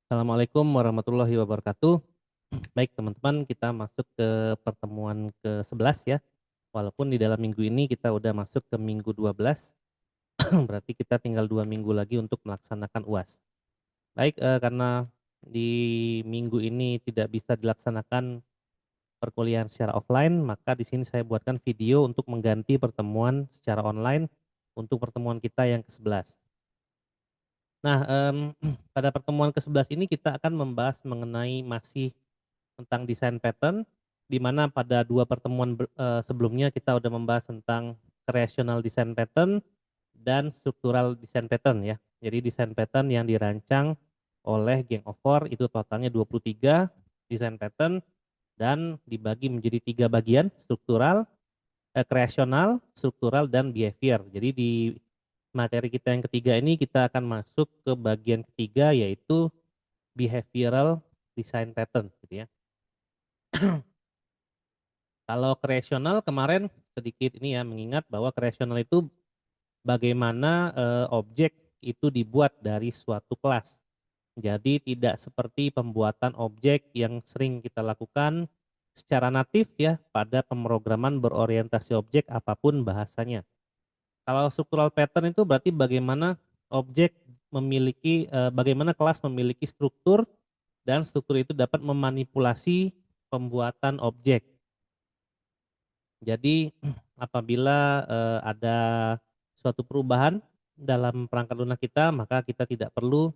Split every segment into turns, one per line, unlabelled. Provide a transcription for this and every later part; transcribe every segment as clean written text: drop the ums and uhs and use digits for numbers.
Assalamualaikum warahmatullahi wabarakatuh. Baik teman-teman, kita masuk ke pertemuan ke-11 ya. Walaupun di dalam minggu ini kita udah masuk ke minggu 12, berarti kita tinggal 2 minggu lagi untuk melaksanakan UAS. Baik, karena di minggu ini tidak bisa dilaksanakan perkuliahan secara offline, maka di sini saya buatkan video untuk mengganti pertemuan secara online untuk pertemuan kita yang ke-11. Nah, pada pertemuan ke-11 ini kita akan membahas mengenai masih tentang desain pattern, di mana pada 2 pertemuan sebelumnya kita udah membahas tentang creational design pattern dan structural design pattern ya. Jadi desain pattern yang dirancang oleh Gang of Four itu totalnya 23 desain pattern dan dibagi menjadi 3 bagian, creational, struktural, dan behavior. Jadi di materi kita yang ketiga ini kita akan masuk ke bagian ketiga yaitu behavioral design pattern gitu ya. Kalau kreasional kemarin sedikit ini ya mengingat bahwa kreasional itu bagaimana objek itu dibuat dari suatu kelas. Jadi tidak seperti pembuatan objek yang sering kita lakukan secara natif ya pada pemrograman berorientasi objek apapun bahasanya. Kalau structural pattern itu berarti bagaimana objek memiliki bagaimana kelas memiliki struktur dan struktur itu dapat memanipulasi pembuatan objek. Jadi apabila ada suatu perubahan dalam perangkat lunak kita, maka kita tidak perlu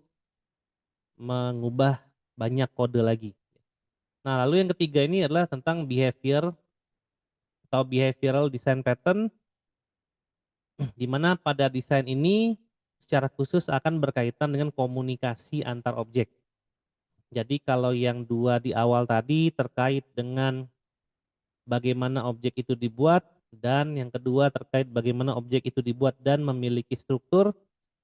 mengubah banyak kode lagi. Nah, lalu yang ketiga ini adalah tentang behavior atau behavioral design pattern, di mana pada desain ini secara khusus akan berkaitan dengan komunikasi antar objek. Jadi kalau yang dua di awal tadi terkait dengan bagaimana objek itu dibuat, dan yang kedua terkait bagaimana objek itu dibuat dan memiliki struktur,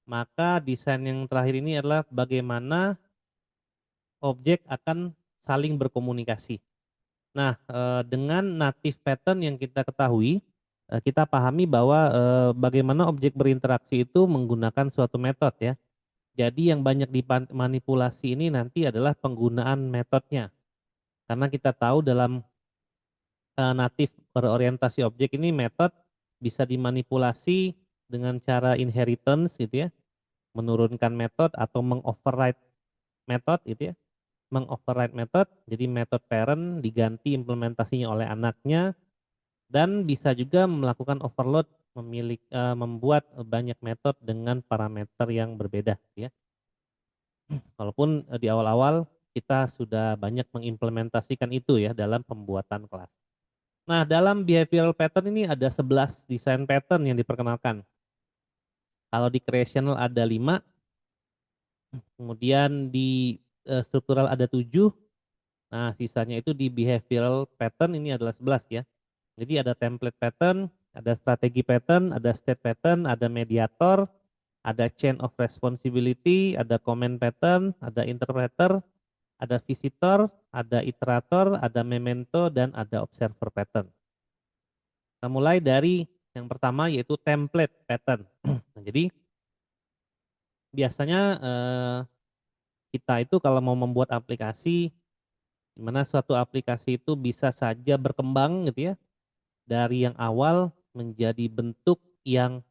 maka desain yang terakhir ini adalah bagaimana objek akan saling berkomunikasi. Nah, dengan native pattern yang kita ketahui, kita pahami bahwa bagaimana objek berinteraksi itu menggunakan suatu metode ya. Jadi yang banyak dimanipulasi ini nanti adalah penggunaan metodenya. Karena kita tahu dalam natif berorientasi objek ini metode bisa dimanipulasi dengan cara inheritance gitu ya, menurunkan metode atau mengoverride metode gitu ya. Mengoverride metode, jadi metode parent diganti implementasinya oleh anaknya dan bisa juga melakukan overload membuat banyak metode dengan parameter yang berbeda ya. Walaupun di awal-awal kita sudah banyak mengimplementasikan itu ya dalam pembuatan kelas. Nah, dalam behavioral pattern ini ada 11 desain pattern yang diperkenalkan. Kalau di creational ada 5, kemudian di struktural ada 7, nah sisanya itu di behavioral pattern ini adalah 11 ya. Jadi ada template pattern, ada strategi pattern, ada state pattern, ada mediator, ada chain of responsibility, ada comment pattern, ada interpreter, ada visitor, ada iterator, ada memento, dan ada observer pattern. Kita mulai dari yang pertama yaitu template pattern. Nah, jadi biasanya kita itu kalau mau membuat aplikasi, di mana suatu aplikasi itu bisa saja berkembang gitu ya, dari yang awal menjadi bentuk yang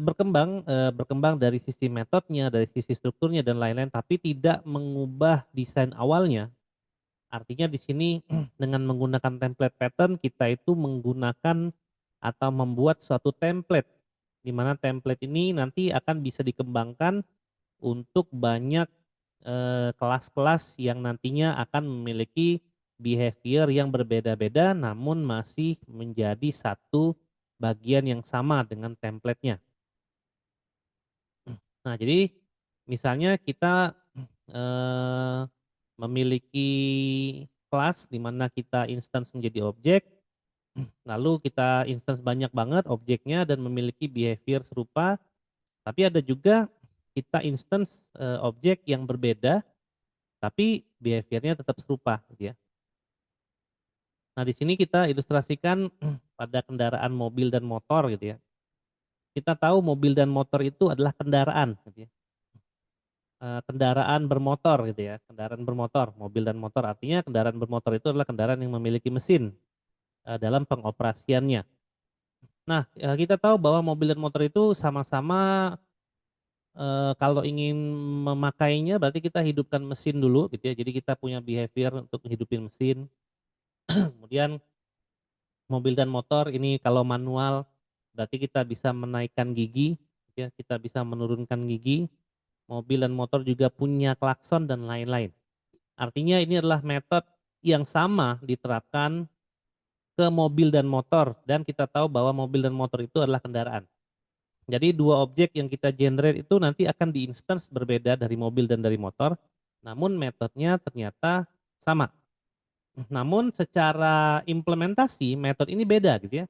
berkembang dari sisi metodenya, dari sisi strukturnya dan lain-lain, tapi tidak mengubah desain awalnya. Artinya di sini dengan menggunakan template pattern kita itu menggunakan atau membuat suatu template, di mana template ini nanti akan bisa dikembangkan untuk banyak kelas-kelas yang nantinya akan memiliki behavior yang berbeda-beda namun masih menjadi satu bagian yang sama dengan template-nya. Nah, jadi misalnya kita memiliki kelas di mana kita instance menjadi objek, lalu kita instance banyak banget objeknya dan memiliki behavior serupa, tapi ada juga kita instance objek yang berbeda, tapi behaviornya tetap serupa gitu ya. Nah, di sini kita ilustrasikan pada kendaraan mobil dan motor gitu ya. Kita tahu mobil dan motor itu adalah kendaraan gitu ya. kendaraan bermotor gitu ya, kendaraan bermotor, mobil dan motor. Artinya kendaraan bermotor itu adalah kendaraan yang memiliki mesin, dalam pengoperasiannya. Nah, kita tahu bahwa mobil dan motor itu sama-sama, kalau ingin memakainya berarti kita hidupkan mesin dulu gitu ya. Jadi kita punya behavior untuk hidupin mesin. Kemudian mobil dan motor ini kalau manual berarti kita bisa menaikkan gigi gitu ya, kita bisa menurunkan gigi. Mobil dan motor juga punya klakson dan lain-lain. Artinya ini adalah metode yang sama diterapkan ke mobil dan motor dan kita tahu bahwa mobil dan motor itu adalah kendaraan. Jadi dua objek yang kita generate itu nanti akan di-instance berbeda dari mobil dan dari motor, namun metodenya ternyata sama. Namun secara implementasi metode ini beda gitu ya.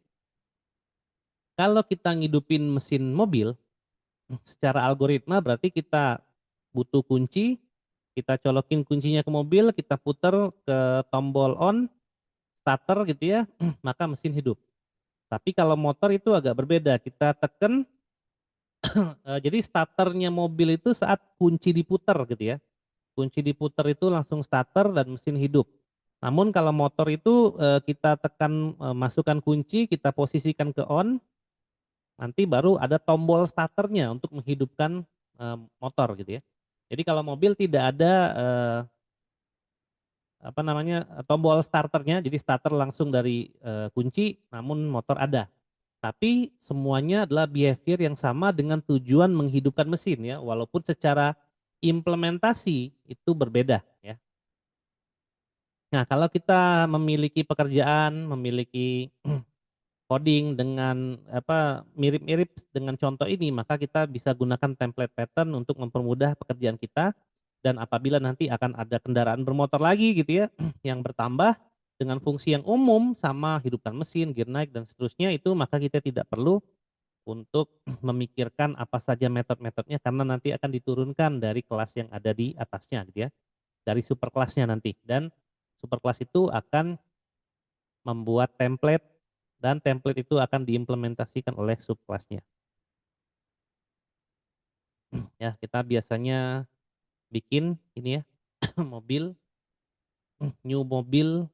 Kalau kita ngidupin mesin mobil, secara algoritma berarti kita butuh kunci, kita colokin kuncinya ke mobil, kita puter ke tombol on, starter gitu ya, maka mesin hidup. Tapi kalau motor itu agak berbeda, kita tekan, jadi starternya mobil itu saat kunci diputer gitu ya. Kunci diputer itu langsung starter dan mesin hidup. Namun kalau motor itu, kita tekan, masukkan kunci, kita posisikan ke on, nanti baru ada tombol starternya untuk menghidupkan, motor gitu ya. Jadi kalau mobil tidak ada, apa namanya, tombol starternya, jadi starter langsung dari, kunci, namun motor ada. Tapi semuanya adalah behavior yang sama dengan tujuan menghidupkan mesin ya, walaupun secara implementasi itu berbeda ya. Nah, kalau kita memiliki pekerjaan, memiliki coding dengan apa, mirip-mirip dengan contoh ini, maka kita bisa gunakan template pattern untuk mempermudah pekerjaan kita. Dan apabila nanti akan ada kendaraan bermotor lagi gitu ya, yang bertambah dengan fungsi yang umum sama hidupkan mesin, gear naik dan seterusnya itu, maka kita tidak perlu untuk memikirkan apa saja metode-metodenya karena nanti akan diturunkan dari kelas yang ada di atasnya gitu ya, dari super kelasnya nanti. Dan super kelas itu akan membuat template dan template itu akan diimplementasikan oleh subkelasnya. Ya, kita biasanya bikin ini ya, mobil, new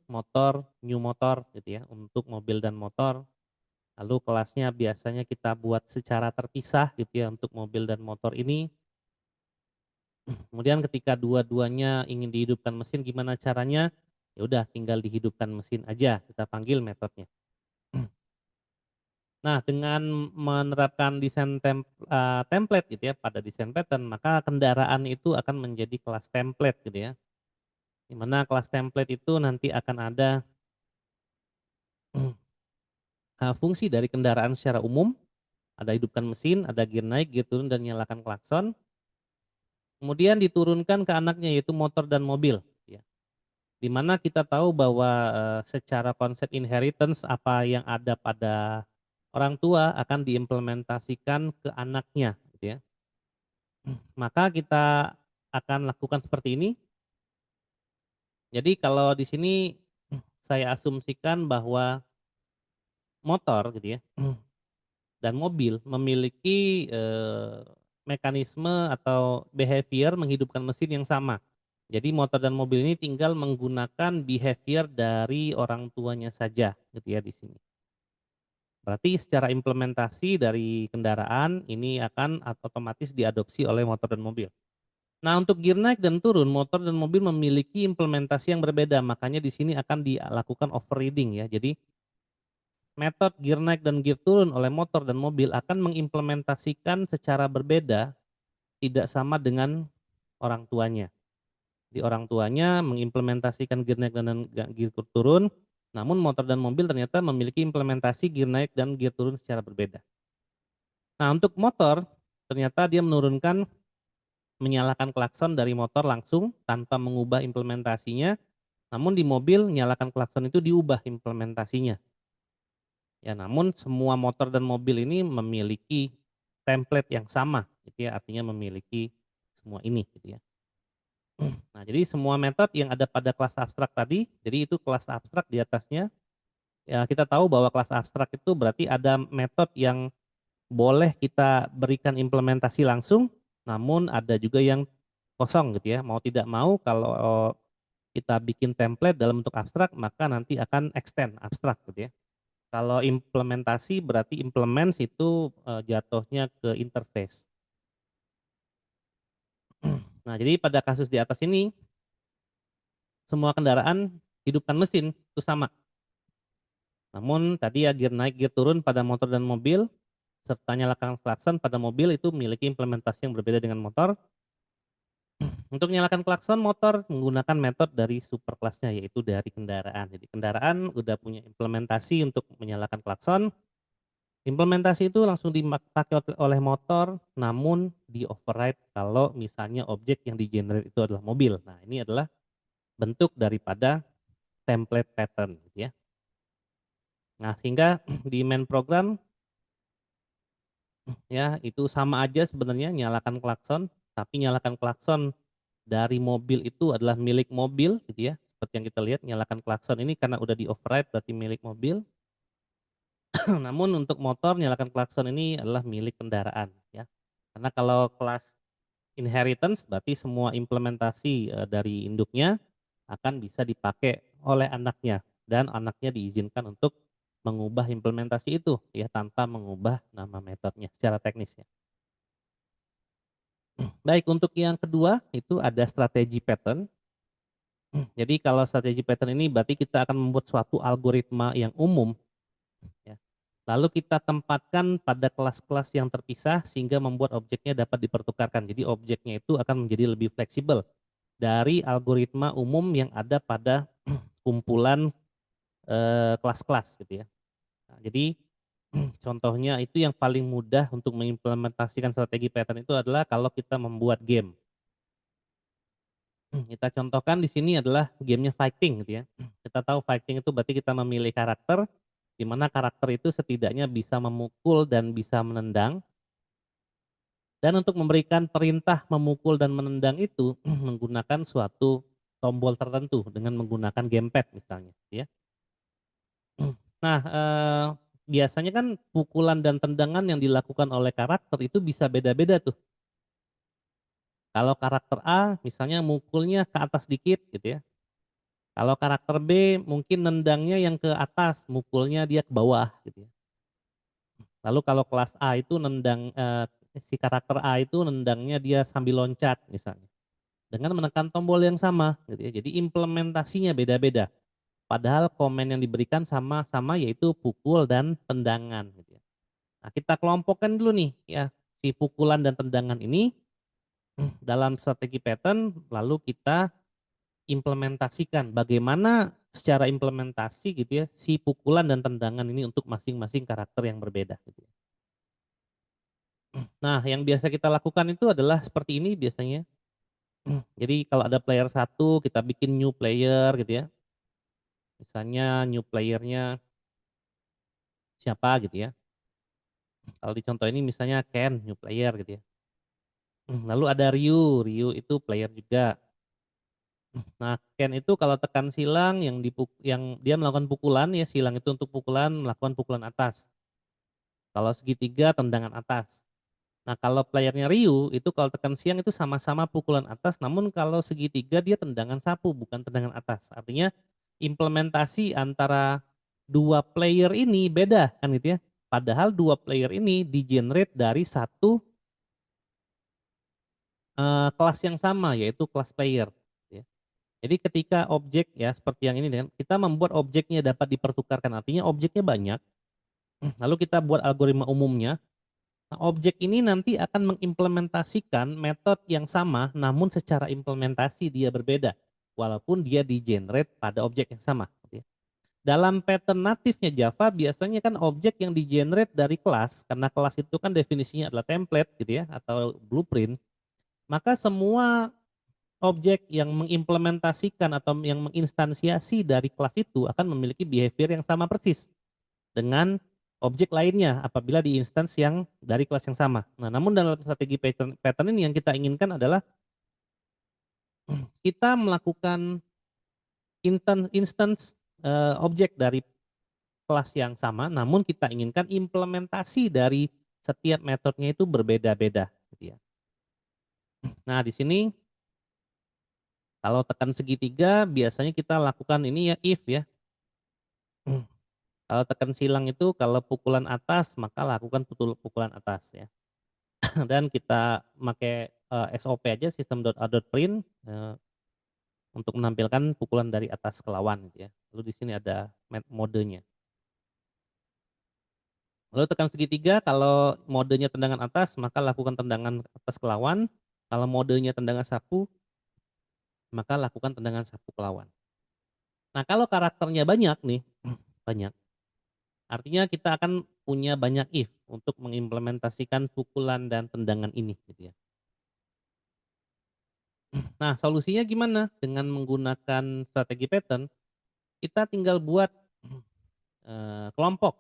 motor gitu ya, untuk mobil dan motor. Lalu kelasnya biasanya kita buat secara terpisah gitu ya untuk mobil dan motor ini. Kemudian ketika dua-duanya ingin dihidupkan mesin gimana caranya? Ya udah tinggal dihidupkan mesin aja, kita panggil metodenya. Nah, dengan menerapkan desain template gitu ya pada desain pattern, maka kendaraan itu akan menjadi kelas template gitu ya. Di mana kelas template itu nanti akan ada fungsi dari kendaraan secara umum, ada hidupkan mesin, ada gear naik, gear turun dan nyalakan klakson. Kemudian diturunkan ke anaknya yaitu motor dan mobil ya. Di mana kita tahu bahwa, secara konsep inheritance apa yang ada pada orang tua akan diimplementasikan ke anaknya gitu ya. Maka kita akan lakukan seperti ini. Jadi kalau di sini saya asumsikan bahwa motor gitu ya dan mobil memiliki, mekanisme atau behavior menghidupkan mesin yang sama. Jadi motor dan mobil ini tinggal menggunakan behavior dari orang tuanya saja gitu ya di sini. Berarti secara implementasi dari kendaraan ini akan otomatis diadopsi oleh motor dan mobil. Nah, untuk gear naik dan turun, motor dan mobil memiliki implementasi yang berbeda, makanya di sini akan dilakukan overriding ya. Jadi, metode gear naik dan gear turun oleh motor dan mobil akan mengimplementasikan secara berbeda, tidak sama dengan orang tuanya. Di orang tuanya mengimplementasikan gear naik dan gear turun, namun motor dan mobil ternyata memiliki implementasi gear naik dan gear turun secara berbeda. Nah, untuk motor, ternyata dia menurunkan menyalakan klakson dari motor langsung tanpa mengubah implementasinya. Namun di mobil nyalakan klakson itu diubah implementasinya. Ya, namun semua motor dan mobil ini memiliki template yang sama gitu ya, artinya memiliki semua ini gitu ya. Nah, jadi semua metode yang ada pada kelas abstrak tadi, jadi itu kelas abstrak di atasnya. Ya, kita tahu bahwa kelas abstrak itu berarti ada metode yang boleh kita berikan implementasi langsung, namun ada juga yang kosong gitu ya. Mau tidak mau kalau kita bikin template dalam bentuk abstrak, maka nanti akan extend abstrak gitu ya. Kalau implementasi berarti implements itu, jatuhnya ke interface. Nah, jadi pada kasus di atas ini, semua kendaraan hidupkan mesin itu sama. Namun tadi ya gear naik, gear turun pada motor dan mobil, serta nyalakan klakson pada mobil itu memiliki implementasi yang berbeda dengan motor. Untuk menyalakan klakson motor menggunakan metode dari superclass-nya, yaitu dari kendaraan. Jadi kendaraan udah punya implementasi untuk menyalakan klakson, implementasi itu langsung dipakai oleh motor, namun di-override kalau misalnya objek yang di-generate itu adalah mobil. Nah, ini adalah bentuk daripada template pattern gitu ya. Nah, sehingga di main program ya itu sama aja sebenarnya nyalakan klakson, tapi nyalakan klakson dari mobil itu adalah milik mobil gitu ya. Seperti yang kita lihat nyalakan klakson ini karena udah di-override berarti milik mobil. Namun untuk motor nyalakan klakson ini adalah milik kendaraan ya. Karena kalau kelas inheritance berarti semua implementasi, dari induknya akan bisa dipakai oleh anaknya dan anaknya diizinkan untuk mengubah implementasi itu ya tanpa mengubah nama metodenya secara teknis ya. Baik, untuk yang kedua itu ada strategi pattern. Jadi kalau strategi pattern ini berarti kita akan membuat suatu algoritma yang umum ya. Lalu kita tempatkan pada kelas-kelas yang terpisah sehingga membuat objeknya dapat dipertukarkan. Jadi objeknya itu akan menjadi lebih fleksibel dari algoritma umum yang ada pada kumpulan, kelas-kelas gitu ya. Nah, jadi contohnya itu yang paling mudah untuk mengimplementasikan strategi pattern itu adalah kalau kita membuat game. Kita contohkan di sini adalah gamenya fighting gitu ya. Kita tahu fighting itu berarti kita memilih karakter, di mana karakter itu setidaknya bisa memukul dan bisa menendang. Dan untuk memberikan perintah memukul dan menendang itu menggunakan suatu tombol tertentu dengan menggunakan gamepad misalnya ya. Nah, biasanya kan pukulan dan tendangan yang dilakukan oleh karakter itu bisa beda-beda tuh. Kalau karakter A misalnya mukulnya ke atas dikit gitu ya. Kalau karakter B mungkin nendangnya yang ke atas, mukulnya dia ke bawah gitu ya. Lalu kalau kelas A itu nendang, si karakter A itu nendangnya dia sambil loncat misalnya, dengan menekan tombol yang sama gitu ya. Jadi implementasinya beda-beda. Padahal komen yang diberikan sama-sama yaitu pukul dan tendangan gitu ya. Nah, kita kelompokkan dulu nih ya, si pukulan dan tendangan ini dalam strategi pattern, lalu kita implementasikan bagaimana secara implementasi gitu ya, si pukulan dan tendangan ini untuk masing-masing karakter yang berbeda gitu ya. Nah, yang biasa kita lakukan itu adalah seperti ini biasanya. Jadi kalau ada player satu kita bikin new player gitu ya. Misalnya new player-nya siapa gitu ya. Kalau di contoh ini misalnya Ken new player gitu ya. Lalu ada Ryu, Ryu itu player juga. Nah, Ken itu kalau tekan silang yang dia melakukan pukulan ya, silang itu untuk pukulan, melakukan pukulan atas. Kalau segitiga tendangan atas. Nah, kalau playernya Ryu itu kalau tekan siang itu sama-sama pukulan atas, namun kalau segitiga dia tendangan sapu bukan tendangan atas. Artinya implementasi antara dua player ini beda kan gitu ya. Padahal dua player ini di-generate dari satu, kelas yang sama yaitu kelas player ya. Jadi ketika objek ya seperti yang ini kan, kita membuat objeknya dapat dipertukarkan, artinya objeknya banyak, lalu kita buat algoritma umumnya. Nah, objek ini nanti akan mengimplementasikan metode yang sama, namun secara implementasi dia berbeda, walaupun dia di-generate pada objek yang sama. Gitu ya. Dalam pattern natifnya Java, biasanya kan objek yang di-generate dari kelas, karena kelas itu kan definisinya adalah template gitu ya, atau blueprint, maka semua objek yang mengimplementasikan atau yang menginstansiasi dari kelas itu akan memiliki behavior yang sama persis dengan objek lainnya apabila di instance yang dari kelas yang sama. Nah, namun dalam strategi pattern ini yang kita inginkan adalah kita melakukan instance, objek dari kelas yang sama, namun kita inginkan implementasi dari setiap metodenya itu berbeda-beda gitu ya. Nah, di sini Kalau tekan segitiga biasanya kita lakukan ini ya if ya. Kalau tekan silang itu kalau pukulan atas maka lakukan pukulan atas ya. Dan kita pakai SOP aja system.out.print untuk menampilkan pukulan dari atas ke lawan gitu ya. Lalu di sini ada modenya. Lalu tekan segitiga kalau modenya tendangan atas maka lakukan tendangan atas ke lawan. Kalau modenya tendangan sapu maka lakukan tendangan sapu ke lawan. Nah, kalau karakternya banyak nih, banyak. Artinya kita akan punya banyak if untuk mengimplementasikan pukulan dan tendangan ini gitu ya. Nah, solusinya gimana? Dengan menggunakan strategi pattern, kita tinggal buat kelompok.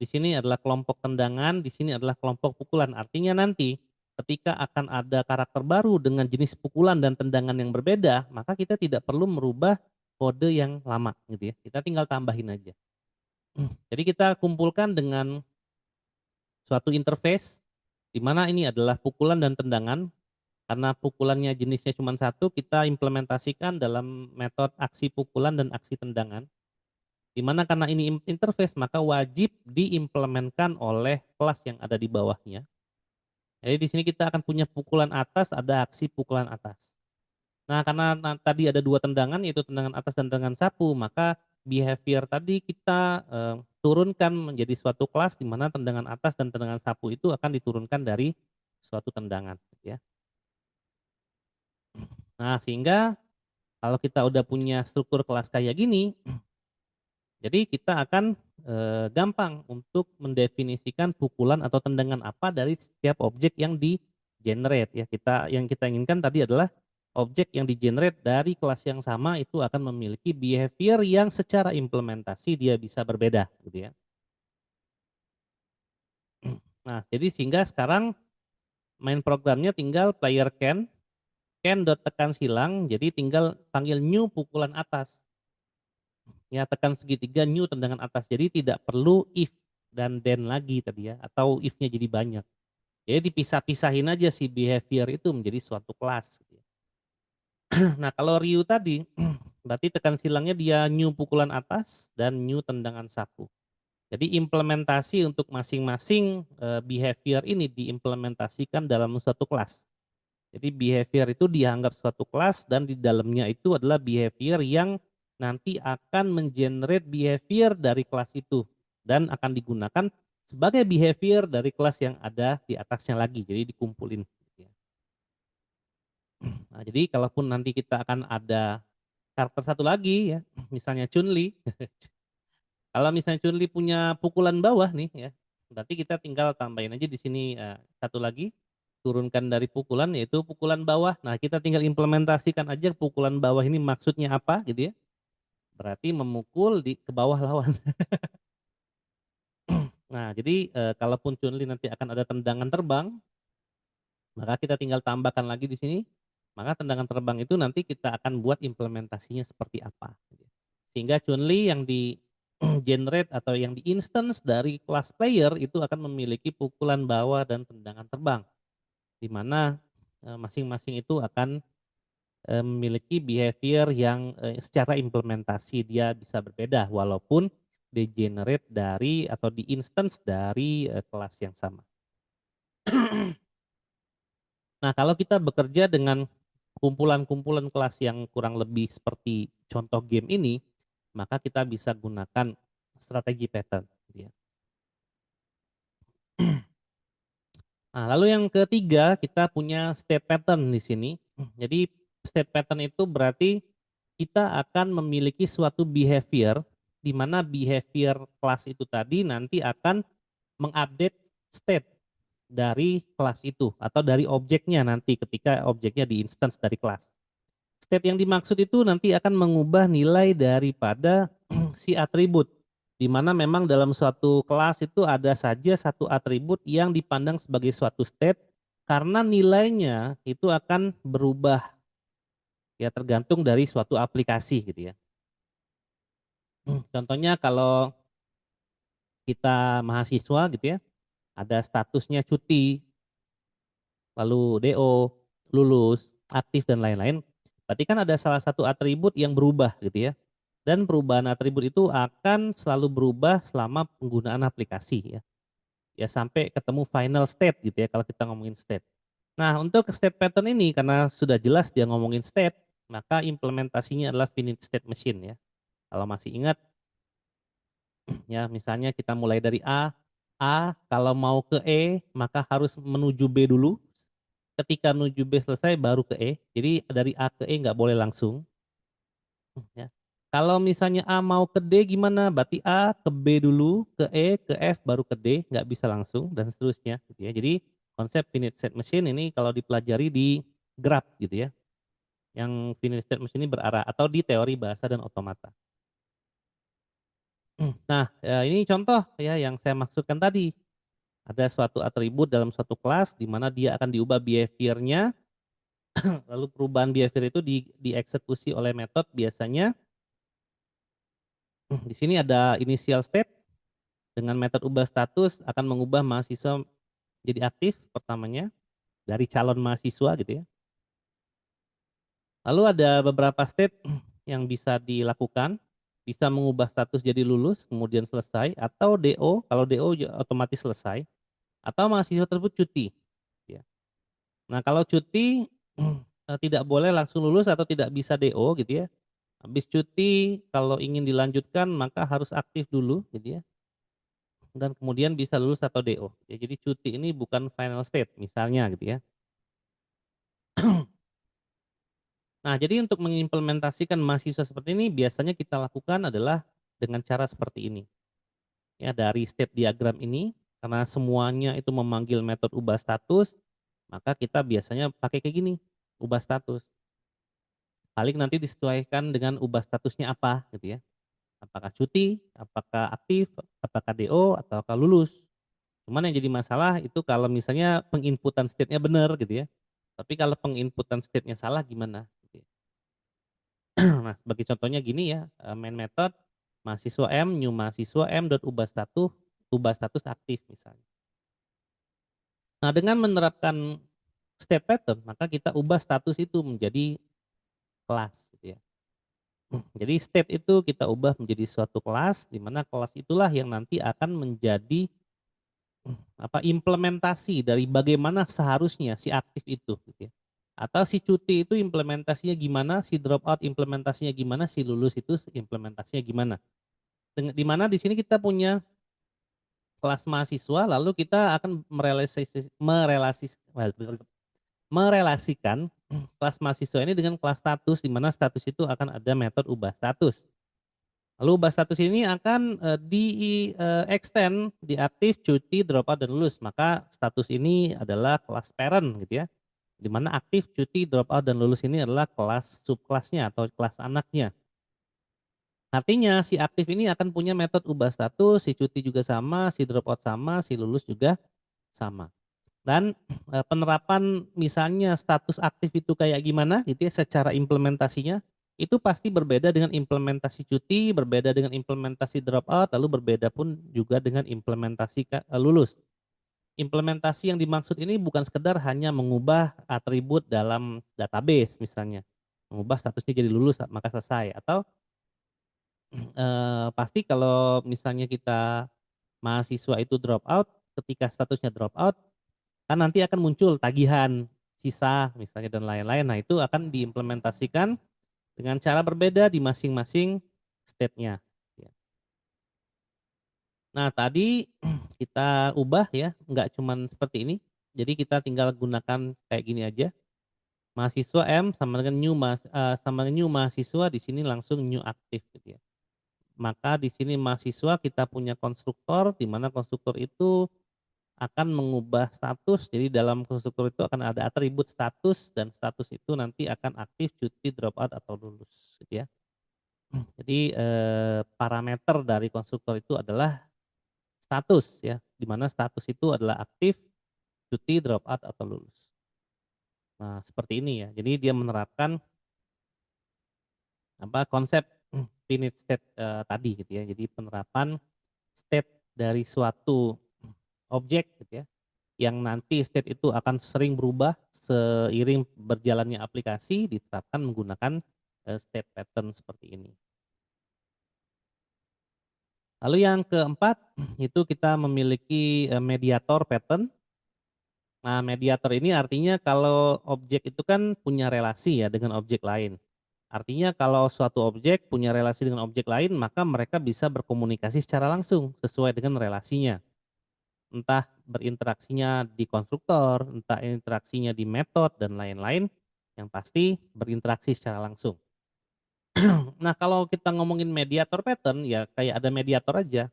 Di sini adalah kelompok tendangan, di sini adalah kelompok pukulan. Artinya nanti ketika akan ada karakter baru dengan jenis pukulan dan tendangan yang berbeda, maka kita tidak perlu merubah kode yang lama gitu ya. Kita tinggal tambahin aja. Jadi kita kumpulkan dengan suatu interface di mana ini adalah pukulan dan tendangan. Karena pukulannya jenisnya cuma satu, kita implementasikan dalam metode aksi pukulan dan aksi tendangan. Di mana karena ini interface maka wajib diimplementkan oleh kelas yang ada di bawahnya. Jadi di sini kita akan punya pukulan atas, ada aksi pukulan atas. Nah, karena tadi ada dua tendangan yaitu tendangan atas dan tendangan sapu, maka behavior tadi kita turunkan menjadi suatu kelas di mana tendangan atas dan tendangan sapu itu akan diturunkan dari suatu tendangan ya. Nah, sehingga kalau kita udah punya struktur kelas kayak gini, jadi kita akan gampang untuk mendefinisikan pukulan atau tendangan apa dari setiap objek yang di generate ya. Yang kita inginkan tadi adalah objek yang di generate dari kelas yang sama itu akan memiliki behavior yang secara implementasi dia bisa berbeda gitu ya. Nah, jadi sehingga sekarang main programnya tinggal player can dot tekan silang, jadi tinggal panggil new pukulan atas. Ya, tekan segitiga new tendangan atas. Jadi tidak perlu if dan then lagi tadi ya, atau if-nya jadi banyak. Jadi dipisah-pisahin aja si behavior itu menjadi suatu kelas. Gitu ya. Nah, kalau Ryu tadi, berarti tekan silangnya dia new pukulan atas dan new tendangan sapu. Jadi implementasi untuk masing-masing behavior ini diimplementasikan dalam suatu kelas. Jadi behavior itu dianggap suatu kelas dan di dalamnya itu adalah behavior yang nanti akan mengenerate behavior dari kelas itu dan akan digunakan sebagai behavior dari kelas yang ada di atasnya lagi. Jadi dikumpulin. Nah, jadi kalaupun nanti kita akan ada karakter satu lagi ya, misalnya Chun-Li. Kalau misalnya Chun-Li punya pukulan bawah nih ya, berarti kita tinggal tambahin aja di sini satu lagi, turunkan dari pukulan yaitu pukulan bawah. Nah, kita tinggal implementasikan aja pukulan bawah ini maksudnya apa gitu ya. Berarti memukul ke bawah lawan. Nah, jadi kalaupun Chun-Li nanti akan ada tendangan terbang, maka kita tinggal tambahkan lagi di sini. Maka tendangan terbang itu nanti kita akan buat implementasinya seperti apa. Gitu ya. Sehingga Chun-Li yang di generate atau yang di instance dari kelas player itu akan memiliki pukulan bawah dan tendangan terbang. Di mana masing-masing itu akan memiliki behavior yang secara implementasi dia bisa berbeda walaupun di-generate dari atau di-instance dari kelas yang sama. Nah, kalau kita bekerja dengan kumpulan-kumpulan kelas yang kurang lebih seperti contoh game ini, maka kita bisa gunakan strategi pattern. Gitu ya. Nah, lalu yang ketiga kita punya state pattern di sini. Jadi state pattern itu berarti kita akan memiliki suatu behavior di mana behavior kelas itu tadi nanti akan mengupdate state dari kelas itu atau dari objeknya nanti ketika objeknya di instance dari kelas. State yang dimaksud itu nanti akan mengubah nilai daripada si atribut. Di mana memang dalam suatu kelas itu ada saja satu atribut yang dipandang sebagai suatu state karena nilainya itu akan berubah ya tergantung dari suatu aplikasi gitu ya. Contohnya kalau kita mahasiswa gitu ya, ada statusnya cuti, lalu DO, lulus, aktif dan lain-lain. Berarti kan ada salah satu atribut yang berubah gitu ya. Dan perubahan atribut itu akan selalu berubah selama penggunaan aplikasi ya. Ya sampai ketemu final state gitu ya kalau kita ngomongin state. Nah, untuk state pattern ini karena sudah jelas dia ngomongin state, maka implementasinya adalah finite state machine ya. Kalau masih ingat ya misalnya kita mulai dari A kalau mau ke E maka harus menuju B dulu. Ketika menuju B selesai baru ke E. Jadi dari A ke E nggak boleh langsung ya. Kalau misalnya A mau ke D gimana? Berarti A ke B dulu, ke E, ke F, baru ke D, nggak bisa langsung dan seterusnya gitu ya. Jadi konsep finite state machine ini kalau dipelajari di graph gitu ya. Yang finite state machine ini berarah atau di teori bahasa dan otomata. Nah, ya ini contoh ya yang saya maksudkan tadi. Ada suatu atribut dalam suatu kelas di mana dia akan diubah behavior-nya, lalu perubahan behavior itu dieksekusi oleh metode biasanya. Di sini ada initial state dengan metode ubah status akan mengubah mahasiswa jadi aktif pertamanya dari calon mahasiswa gitu ya. Lalu ada beberapa step yang bisa dilakukan, bisa mengubah status jadi lulus kemudian selesai atau DO, kalau DO otomatis selesai atau mahasiswa tersebut cuti ya. Nah, kalau cuti tidak boleh langsung lulus atau tidak bisa DO gitu ya. Habis cuti kalau ingin dilanjutkan maka harus aktif dulu gitu ya. Dan kemudian bisa lulus atau DO. Ya, jadi cuti ini bukan final state misalnya gitu ya. Nah, jadi untuk mengimplementasikan mahasiswa seperti ini biasanya kita lakukan adalah dengan cara seperti ini. Ya, dari step diagram ini karena semuanya itu memanggil metode ubah status, maka kita biasanya pakai kayak gini, ubah status. Paling nanti disesuaikan dengan ubah statusnya apa gitu ya. Apakah cuti, apakah aktif, apakah DO, ataukah lulus. Cuman yang jadi masalah itu kalau misalnya penginputan state-nya benar gitu ya. Tapi kalau penginputan state-nya salah gimana? Gitu ya. Nah, sebagai contohnya gini ya, main method mahasiswa M, new mahasiswa M dot ubah status aktif misalnya. Nah, dengan menerapkan state pattern, maka kita ubah status itu menjadi kelas gitu ya. Jadi state itu kita ubah menjadi suatu kelas, di mana kelas itulah yang nanti akan menjadi implementasi dari bagaimana seharusnya si aktif itu gitu ya. Atau si cuti itu implementasinya gimana, si dropout implementasinya gimana, si lulus itu implementasinya gimana. Di mana di sini kita punya kelas mahasiswa lalu kita akan merelasikan kelas mahasiswa ini dengan kelas status di mana status itu akan ada metode ubah status. Lalu ubah status ini akan extend di aktif, cuti, dropout dan lulus. Maka status ini adalah kelas parent gitu ya. Di mana aktif, cuti, dropout dan lulus ini adalah kelas subkelasnya atau kelas anaknya. Artinya si aktif ini akan punya metode ubah status, si cuti juga sama, si dropout sama, si lulus juga sama. Dan penerapan misalnya status aktif itu kayak gimana gitu ya secara implementasinya, itu pasti berbeda dengan implementasi cuti, berbeda dengan implementasi dropout, lalu berbeda pun juga dengan implementasi lulus. Implementasi yang dimaksud ini bukan sekedar hanya mengubah atribut dalam database misalnya, mengubah statusnya jadi lulus maka selesai atau pasti kalau misalnya kita mahasiswa itu drop out, ketika statusnya drop out, kan nanti akan muncul tagihan sisa misalnya dan lain-lain. Nah, itu akan diimplementasikan dengan cara berbeda di masing-masing state-nya. Ya. Nah, tadi kita ubah ya, nggak cuman seperti ini. Jadi kita tinggal gunakan kayak gini aja. Mahasiswa M sama dengan sama dengan new mahasiswa di sini langsung new aktif gitu ya. Maka di sini mahasiswa kita punya konstruktor di mana konstruktor itu akan mengubah status. Jadi dalam konstruktor itu akan ada atribut status dan status itu nanti akan aktif, cuti, dropout atau lulus gitu ya. Jadi parameter dari konstruktor itu adalah status ya, di mana status itu adalah aktif, cuti, dropout atau lulus. Nah, seperti ini ya. Jadi dia menerapkan konsep finite state tadi gitu ya. Jadi penerapan state dari suatu objek gitu ya yang nanti state itu akan sering berubah seiring berjalannya aplikasi diterapkan menggunakan, state pattern seperti ini. Lalu yang keempat, itu kita memiliki, mediator pattern. Nah, mediator ini artinya kalau objek itu kan punya relasi ya dengan objek lain. Artinya kalau suatu objek punya relasi dengan objek lain, maka mereka bisa berkomunikasi secara langsung sesuai dengan relasinya. Entah berinteraksinya di konstruktor, entah interaksinya di metode dan lain-lain, yang pasti berinteraksi secara langsung. Nah, kalau kita ngomongin mediator pattern, ya kayak ada mediator aja.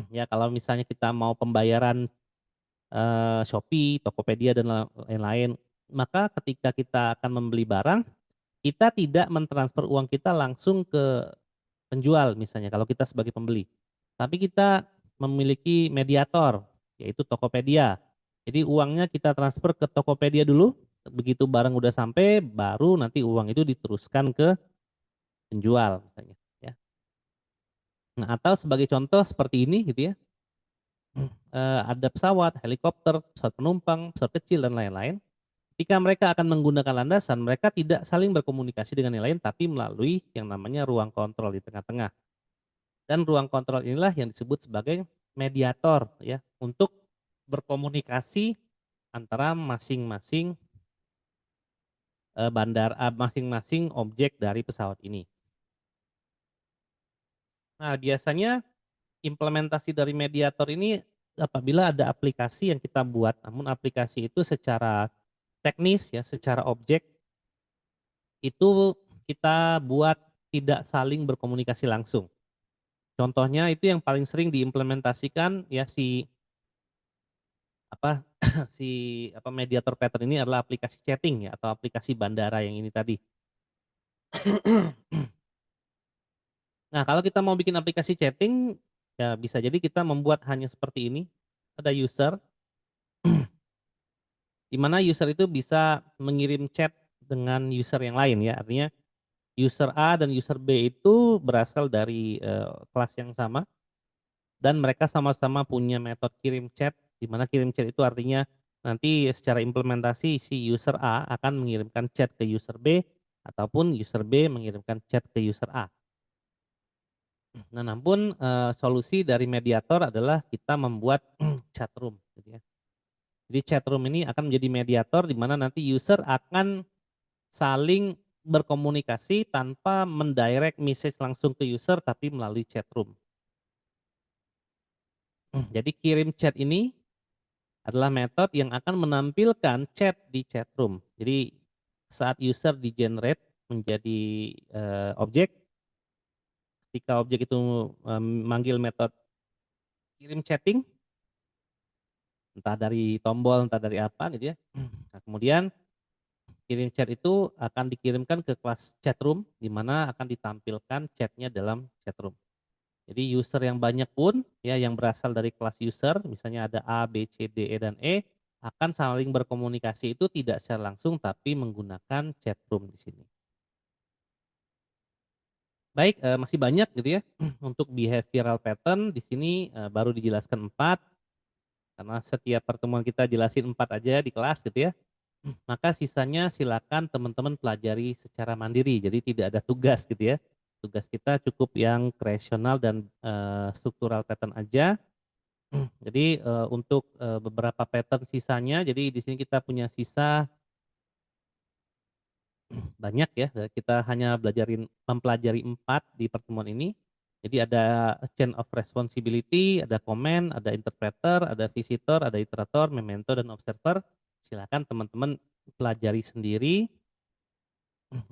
Ya kalau misalnya kita mau pembayaran, Shopee, Tokopedia dan lain-lain, maka ketika kita akan membeli barang, kita tidak mentransfer uang kita langsung ke penjual misalnya kalau kita sebagai pembeli. Tapi kita memiliki mediator, yaitu Tokopedia. Jadi uangnya kita transfer ke Tokopedia dulu, begitu barang udah sampai, baru nanti uang itu diteruskan ke penjual misalnya, ya. Nah, atau sebagai contoh seperti ini gitu ya, ada pesawat, helikopter, pesawat penumpang, pesawat kecil dan lain-lain. Ketika mereka akan menggunakan landasan, mereka tidak saling berkomunikasi dengan yang lain, tapi melalui yang namanya ruang kontrol di tengah-tengah. Dan ruang kontrol inilah yang disebut sebagai mediator ya, untuk berkomunikasi antara masing-masing, masing-masing objek dari pesawat ini. Nah, biasanya implementasi dari mediator ini apabila ada aplikasi yang kita buat, namun aplikasi itu secara teknis ya, secara objek itu kita buat tidak saling berkomunikasi langsung. Contohnya itu yang paling sering diimplementasikan ya apa, si mediator pattern ini adalah aplikasi chatting ya atau aplikasi bandara yang ini tadi. Nah, kalau kita mau bikin aplikasi chatting, ya bisa jadi kita membuat hanya seperti ini, ada user, di mana user itu bisa mengirim chat dengan user yang lain ya, artinya user A dan user B itu berasal dari, kelas yang sama dan mereka sama-sama punya metode kirim chat, di mana kirim chat itu artinya nanti secara implementasi si user A akan mengirimkan chat ke user B, ataupun user B mengirimkan chat ke user A. Nah, namun, solusi dari mediator adalah kita membuat chat room gitu ya. Jadi chat room ini akan menjadi mediator di mana nanti user akan saling berkomunikasi tanpa mendirect message langsung ke user tapi melalui chat room. Jadi kirim chat ini adalah metode yang akan menampilkan chat di chat room. Jadi saat user di-generate menjadi, objek, ketika objek itu, manggil metode kirim chatting, entah dari tombol, entah dari apa gitu ya. Nah, kemudian kirim chat itu akan dikirimkan ke kelas chat room, di mana akan ditampilkan chatnya dalam chat room. Jadi user yang banyak pun ya yang berasal dari kelas user, misalnya ada A, B, C, D, E, dan E, akan saling berkomunikasi itu tidak secara langsung tapi menggunakan chat room di sini. Baik, masih banyak gitu ya untuk behavioral pattern di sini, baru dijelaskan 4 karena setiap pertemuan kita jelasin 4 aja di kelas gitu ya. Maka sisanya silakan teman-teman pelajari secara mandiri, jadi tidak ada tugas gitu ya. Tugas kita cukup yang kreasional dan, struktural pattern aja. Jadi, untuk, beberapa pattern sisanya, jadi di sini kita punya sisa banyak ya, kita hanya mempelajari 4 di pertemuan ini. Jadi ada chain of responsibility, ada comment, ada interpreter, ada visitor, ada iterator, memento, dan observer. Silakan teman-teman pelajari sendiri.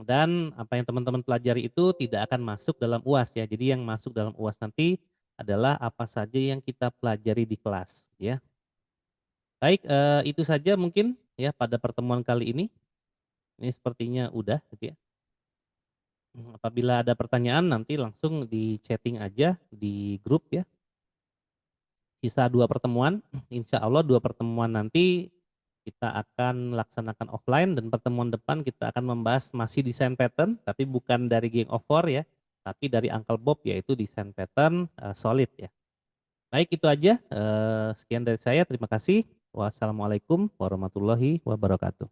Dan apa yang teman-teman pelajari itu tidak akan masuk dalam UAS ya. Jadi yang masuk dalam UAS nanti adalah apa saja yang kita pelajari di kelas ya. Baik, itu saja mungkin ya pada pertemuan kali ini. Ini sepertinya udah gitu ya. Apabila ada pertanyaan nanti langsung di chatting aja di grup ya. Sisa 2 pertemuan, insya Allah 2 pertemuan nanti kita akan laksanakan offline dan pertemuan depan kita akan membahas masih desain pattern tapi bukan dari Gang of Four ya, tapi dari Uncle Bob yaitu desain pattern, solid ya. Baik itu aja, sekian dari saya, terima kasih. Wassalamualaikum warahmatullahi wabarakatuh.